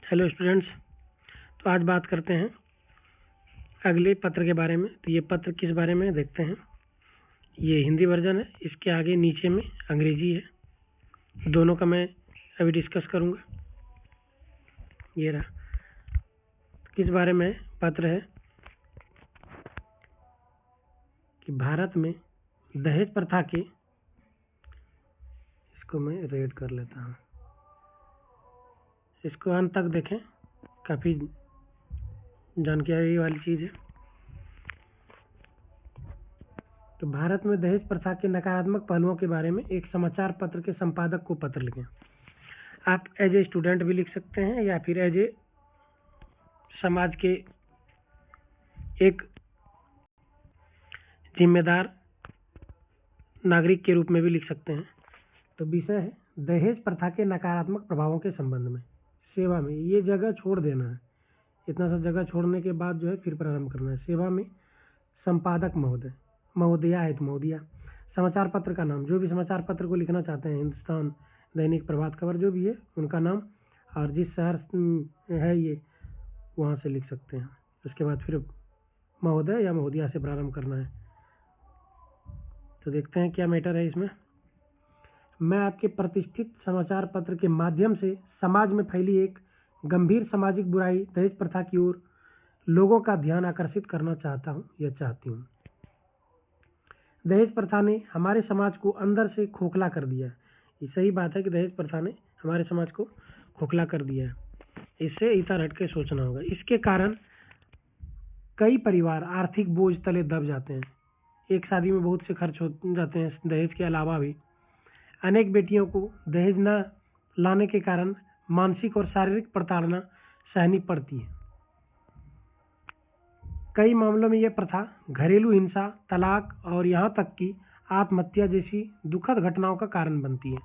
Hello students, तो आज बात करते हैं अगले पत्र के बारे में। तो ये पत्र किस बारे में देखते हैं। ये हिंदी वर्जन है, इसके आगे नीचे में अंग्रेजी है। दोनों का मैं अभी डिस्कस करूँगा। ये रहा, किस बारे में पत्र है कि भारत में दहेज प्रथा के, इसको मैं रेड कर लेता हूँ, इसको अंत तक देखें, काफ़ी जानकारी वाली चीज़ है। तो भारत में दहेज प्रथा के नकारात्मक पहलुओं के बारे में एक समाचार पत्र के संपादक को पत्र लिखें। आप एज ए स्टूडेंट भी लिख सकते हैं या फिर एज ए समाज के एक जिम्मेदार नागरिक के रूप में भी लिख सकते हैं। तो विषय है दहेज प्रथा के नकारात्मक प्रभावों के संबंध में। सेवा में ये जगह छोड़ देना है, इतना सा जगह छोड़ने के बाद जो है फिर प्रारंभ करना है। सेवा में संपादक महोदय, महोदया है तो महोदया। समाचार पत्र का नाम, जो भी समाचार पत्र को लिखना चाहते हैं, हिंदुस्तान, दैनिक, प्रभात खबर, जो भी है उनका नाम, और जिस शहर है ये वहाँ से लिख सकते हैं। उसके बाद फिर महोदय या महोदया से प्रारंभ करना है। तो देखते हैं क्या मैटर है इसमें। मैं आपके प्रतिष्ठित समाचार पत्र के माध्यम से समाज में फैली एक गंभीर सामाजिक बुराई दहेज प्रथा की ओर लोगों का ध्यान आकर्षित करना चाहता हूँ या चाहती हूँ। दहेज प्रथा ने हमारे समाज को अंदर से खोखला कर दिया। ये सही बात है कि दहेज प्रथा ने हमारे समाज को खोखला कर दिया है। इससे इतर हट के सोचना होगा। इसके कारण कई परिवार आर्थिक बोझ तले दब जाते हैं। एक शादी में बहुत से खर्च हो जाते हैं। दहेज के अलावा भी अनेक बेटियों को दहेज न लाने के कारण मानसिक और शारीरिक प्रताड़ना सहनी पड़ती है। कई मामलों में यह प्रथा घरेलू हिंसा, तलाक और यहाँ तक कि आत्महत्या जैसी दुखद घटनाओं का कारण बनती है।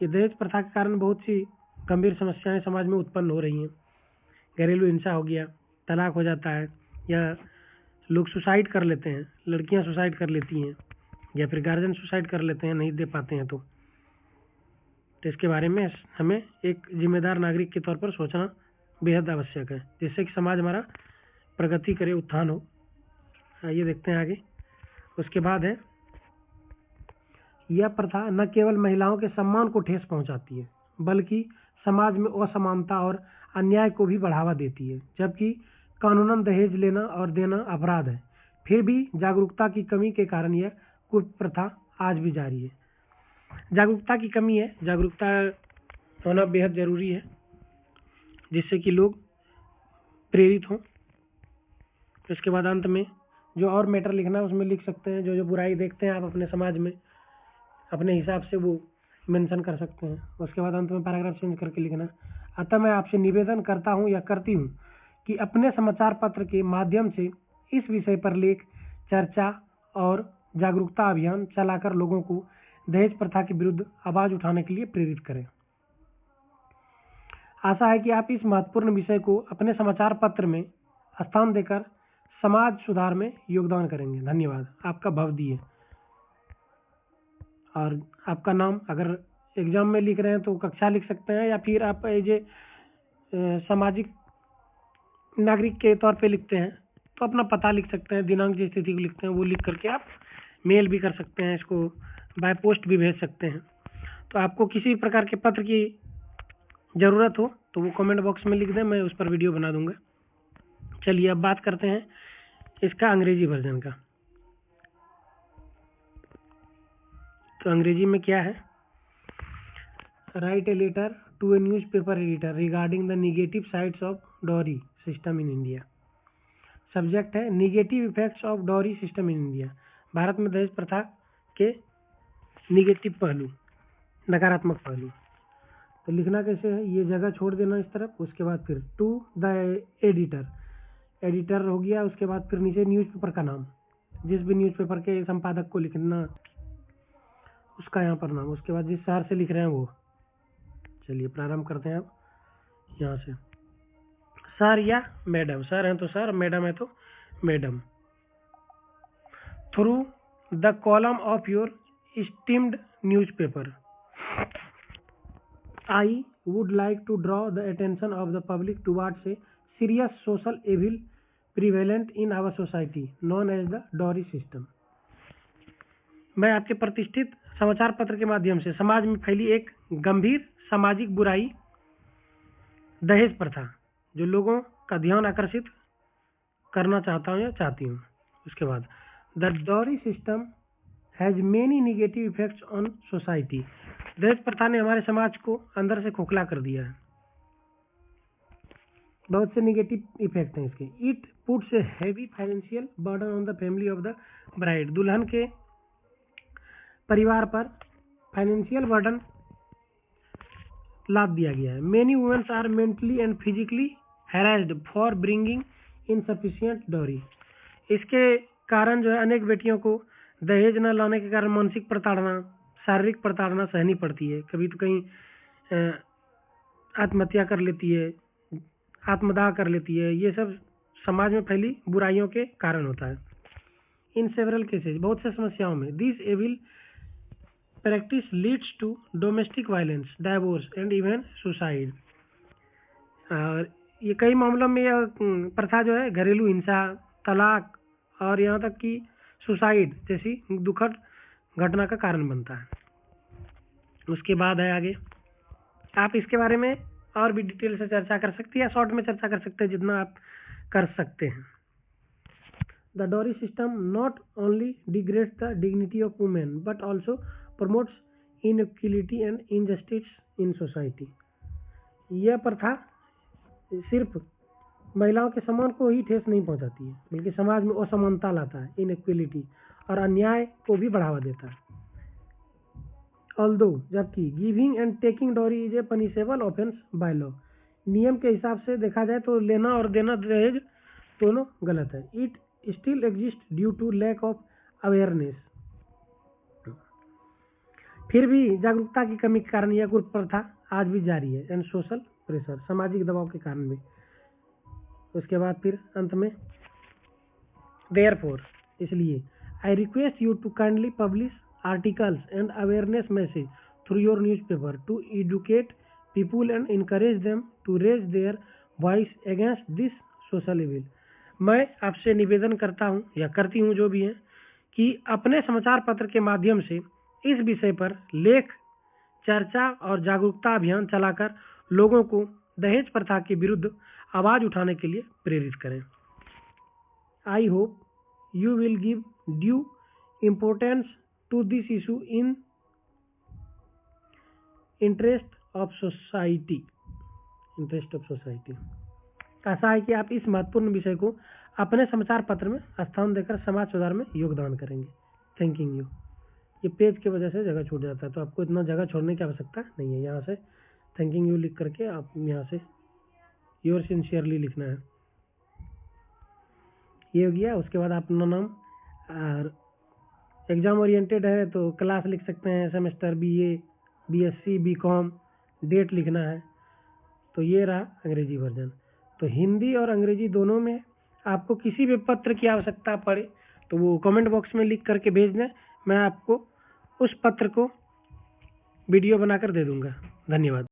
ये दहेज प्रथा के कारण बहुत सी गंभीर समस्याएं समाज में उत्पन्न हो रही हैं। घरेलू हिंसा हो गया, तलाक हो जाता है, या लोग सुसाइड कर लेते हैं, लड़कियां सुसाइड कर लेती हैं, या फिर गार्जियन सुसाइड कर लेते हैं, नहीं दे पाते हैं। तो इसके बारे में हमें एक जिम्मेदार नागरिक के तौर पर सोचना बेहद आवश्यक है, जिससे कि समाज हमारा प्रगति करे, उत्थान हो। आइए देखते हैं आगे। उसके बाद है, यह प्रथा न केवल महिलाओं के सम्मान को ठेस पहुंचाती है, बल्कि समाज में असमानता और अन्याय को भी बढ़ावा देती है। जबकि कानूनन दहेज लेना और देना अपराध है, फिर भी जागरूकता की कमी के कारण यह कुप्रथा आज भी जारी है। जागरूकता की कमी है, जागरूकता होना बेहद जरूरी है, जिससे कि लोग प्रेरित हों। इसके बाद अंत में जो और मैटर लिखना है उसमें लिख सकते हैं। जो जो बुराई देखते हैं आप अपने समाज में, अपने हिसाब से वो मेंशन कर सकते हैं। उसके बाद अंत में पैराग्राफ चेंज करके लिखना। अतः मैं आपसे निवेदन करता हूँ या करती हूँ कि अपने समाचार पत्र के माध्यम से इस विषय पर लेख, चर्चा और जागरूकता अभियान चलाकर लोगों को दहेज प्रथा के विरुद्ध आवाज उठाने के लिए प्रेरित करें। आशा है कि आप इस महत्वपूर्ण विषय को अपने समाचार पत्र में स्थान देकर समाज सुधार में योगदान करेंगे। धन्यवाद। आपका भवदी है। और आपका नाम अगर एग्जाम में लिख रहे हैं तो कक्षा लिख सकते हैं, या फिर आप एज ए सामाजिक नागरिक के तौर पे लिखते हैं तो अपना पता लिख सकते हैं, दिनांक जिस तिथि को लिखते हैं वो लिख करके आप मेल भी कर सकते हैं, इसको बाय पोस्ट भी भेज सकते हैं। तो आपको किसी प्रकार के पत्र की ज़रूरत हो तो वो कमेंट बॉक्स में लिख दें, मैं उस पर वीडियो बना दूंगा। चलिए अब बात करते हैं इसका अंग्रेजी वर्जन का। तो अंग्रेजी में क्या है, write a letter to a newspaper editor regarding the negative sides of dowry system in India. Subject है negative effects of dowry system in India. भारत में दहेज प्रथा के निगेटिव पहलू, नकारात्मक पहलू। तो लिखना कैसे है, ये जगह छोड़ देना इस तरफ, उसके बाद फिर टू द एडिटर, एडिटर हो गया, उसके बाद फिर नीचे न्यूज़पेपर का नाम, जिस भी न्यूज़पेपर के संपादक को लिखना उसका यहाँ पर नाम, उसके बाद जिस शहर से लिख रहे हैं वो। चलिए प्रारंभ करते हैं अब यहाँ से। सर या मैडम, सर हैं तो सर, मैडम है तो madam. Through the column of your steamed newspaper, I would like to draw the attention of the public towards a serious social evil prevalent in our society known as the dowry system. मैं आपके प्रतिष्ठित समाचार पत्र के माध्यम से समाज में फैली एक गंभीर सामाजिक बुराई दहेज प्रथा जो लोगों का ध्यान आकर्षित करना चाहता हूँ या चाहती हूँ। उसके बाद the dowry system has many negative effects on society. दहेज प्रथा ने हमारे समाज को अंदर से खोखला कर दिया है। बहुत से निगेटिव इफेक्ट हैं इसके। It puts a heavy financial burden on the family of the bride. दुल्हन के परिवार पर फाइनेंशियल बर्डन लाद दिया गया है। Many womens are mentally and physically harassed for bringing insufficient dowry. इसके कारण जो है अनेक बेटियों को दहेज न लाने के कारण मानसिक प्रताड़ना, शारीरिक प्रताड़ना सहनी पड़ती है। कभी तो कहीं आत्महत्या कर लेती है, आत्मदाह कर लेती है। ये सब समाज में फैली बुराइयों के कारण होता है। इन सेवरल केसेज, बहुत से समस्याओं में, this evil practice leads to domestic violence, divorce and even suicide. और ये कई मामलों में यह प्रथा जो है घरेलू हिंसा, तलाक और यहाँ तक कि सुसाइड जैसी दुखद घटना का कारण बनता है। उसके बाद है आगे, आप इसके बारे में और भी डिटेल से चर्चा कर सकते हैं या शॉर्ट में चर्चा कर सकते हैं जितना आप कर सकते हैं। The dowry system not only degrades the dignity of women but also promotes inequality and injustice in society. यह प्रथा सिर्फ महिलाओं के सम्मान को ही ठेस नहीं पहुंचाती है बल्कि समाज में असमानता लाता है, इनइक्वलिटी और अन्याय को भी बढ़ावा देता है। ऑल्दो, जबकि giving and taking dowry is a punishable offence by law. नियम के हिसाब से देखा जाए तो लेना और देना दहेज दोनों गलत है। It still exist due to lack of awareness. फिर भी जागरूकता की कमी के कारण यह कुप्रथा आज भी जारी है। एंड सोशल प्रेशर, सामाजिक दबाव के कारण भी। उसके बाद फिर अंत में देयरफॉर, इसलिए I request you to kindly publish articles and awareness message through your newspaper to educate people and encourage them to raise their voice against this social evil. मैं आपसे निवेदन करता हूँ या करती हूँ जो भी है कि अपने समाचार पत्र के माध्यम से इस विषय पर लेख, चर्चा और जागरूकता अभियान चलाकर लोगों को दहेज प्रथा के विरुद्ध आवाज उठाने के लिए प्रेरित करें। I hope you will give due importance to this issue in interest of society. आशा है कि आप इस महत्वपूर्ण विषय को अपने समाचार पत्र में स्थान देकर समाज सुधार में योगदान करेंगे। Thanking you. ये पेज की वजह से जगह छूट जाता है तो आपको इतना जगह छोड़ने की आवश्यकता नहीं है। यहाँ से थैंकिंग यू लिख करके आप यहाँ से योर सिंसियरली लिखना है। ये हो गया। उसके बाद अपना नाम, और एग्जाम ओरिएंटेड है तो क्लास लिख सकते हैं, semester, BA, BSc, BCom, date लिखना है। तो ये रहा अंग्रेजी वर्जन। तो हिंदी और अंग्रेजी दोनों में आपको किसी भी पत्र की आवश्यकता पड़े तो वो कमेंट बॉक्स में लिख करके भेज दें। मैं आपको उस पत्र को वीडियो बनाकर दे दूंगा। धन्यवाद।